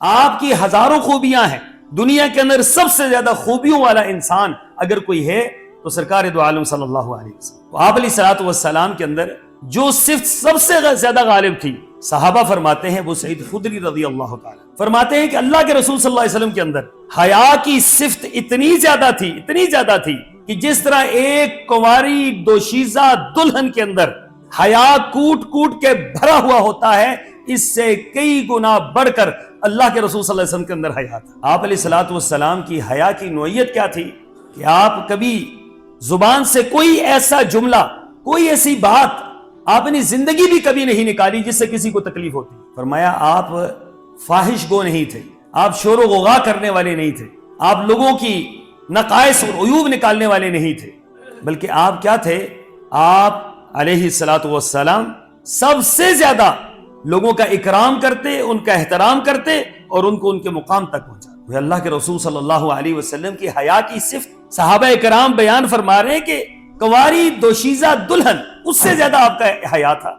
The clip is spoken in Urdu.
آپ کی ہزاروں خوبیاں ہیں، دنیا کے اندر سب سے زیادہ خوبیوں والا انسان اگر کوئی ہے تو سرکار دو عالم صلی اللہ علیہ وسلم۔ تو آپ علیہ الصلوۃ والسلام کے اندر جو صفت سب سے زیادہ غالب تھی، صحابہ فرماتے ہیں، وہ سعید خدری رضی اللہ تعالی فرماتے ہیں کہ اللہ کے رسول صلی اللہ علیہ وسلم کے اندر حیا کی صفت اتنی زیادہ تھی کہ جس طرح ایک کنواری دوشیزہ دلہن کے اندر حیا کوٹ کوٹ کے بھرا ہوا ہوتا ہے، اس سے کئی گنا بڑھ کر اللہ کے رسول صلی اللہ علیہ وسلم کے اندر حیا تھا۔ آپ علیہ الصلوۃ والسلام کی حیا کی نوعیت کیا تھی کہ آپ کبھی زبان سے کوئی ایسا جملہ، کوئی ایسی بات آپ نے زندگی بھی کبھی نہیں نکالی جس سے کسی کو تکلیف ہوتی۔ فرمایا آپ فاحش گو نہیں تھے، آپ شور و غوغا کرنے والے نہیں تھے، آپ لوگوں کی نقائص اور عیوب نکالنے والے نہیں تھے، بلکہ آپ کیا تھے؟ آپ علیہ الصلوۃ والسلام سب سے زیادہ لوگوں کا اکرام کرتے، ان کا احترام کرتے اور ان کو ان کے مقام تک پہنچاتے۔ اللہ کے رسول صلی اللہ علیہ وسلم کی حیا کی صفت صحابہ اکرام بیان فرما رہے ہیں کہ کنواری دوشیزہ دلہن اس سے زیادہ آپ کا حیا تھا۔